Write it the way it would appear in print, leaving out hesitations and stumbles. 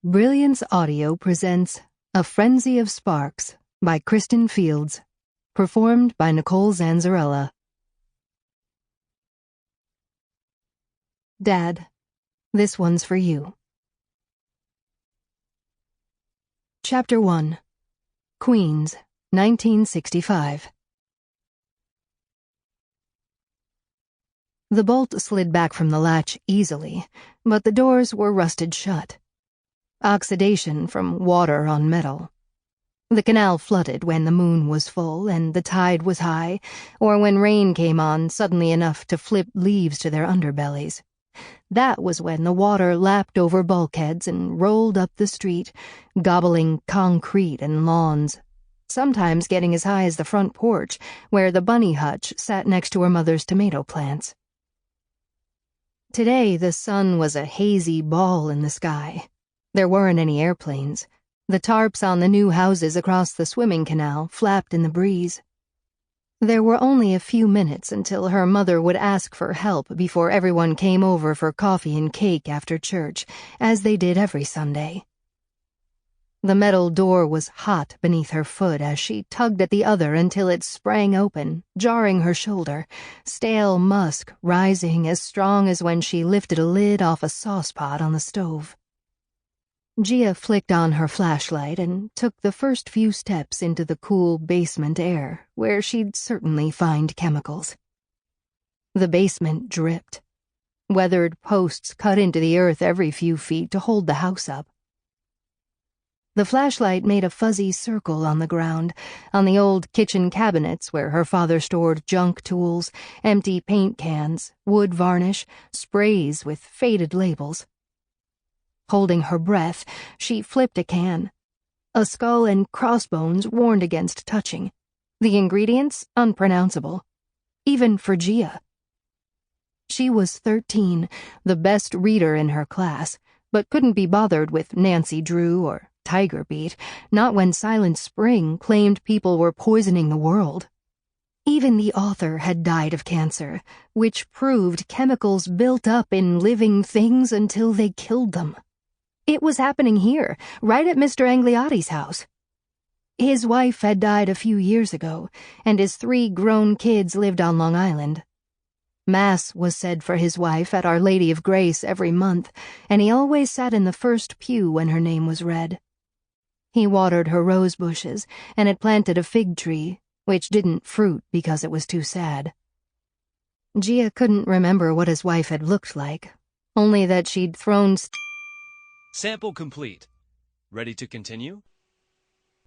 Brilliance Audio presents A Frenzy of Sparks by Kristin Fields, performed by Nicol Zanzarella. Dad, this one's for you. Chapter 1. Queens, 1965. The bolt slid back from the latch easily, but the doors were rusted shut. Oxidation from water on metal. The canal flooded when the moon was full and the tide was high, or when rain came on suddenly enough to flip leaves to their underbellies. That was when the water lapped over bulkheads and rolled up the street, gobbling concrete and lawns, sometimes getting as high as the front porch, where the bunny hutch sat next to her mother's tomato plants. Today the sun was a hazy ball in the sky. There weren't any airplanes. The tarps on the new houses across the swimming canal flapped in the breeze. There were only a few minutes until her mother would ask for help before everyone came over for coffee and cake after church, as they did every Sunday. The metal door was hot beneath her foot as she tugged at the other until it sprang open, jarring her shoulder, stale musk rising as strong as when she lifted a lid off a saucepot on the stove. Gia flicked on her flashlight and took the first few steps into the cool basement air, where she'd certainly find chemicals. The basement dripped. Weathered posts cut into the earth every few feet to hold the house up. The flashlight made a fuzzy circle on the ground, on the old kitchen cabinets where her father stored junk tools, empty paint cans, wood varnish, sprays with faded labels. Holding her breath, she flipped a can. A skull and crossbones warned against touching. The ingredients unpronounceable, even for Gia. She was 13, the best reader in her class, but couldn't be bothered with Nancy Drew or Tiger Beat, not when Silent Spring claimed people were poisoning the world. Even the author had died of cancer, which proved chemicals built up in living things until they killed them. It was happening here, right at Mr. Angliotti's house. His wife had died a few years ago, and his 3 grown kids lived on Long Island. Mass was said for his wife at Our Lady of Grace every month, and he always sat in the first pew when her name was read. He watered her rose bushes and had planted a fig tree, which didn't fruit because it was too sad. Gia couldn't remember what his wife had looked like, only that she'd thrown Sample complete. Ready to continue?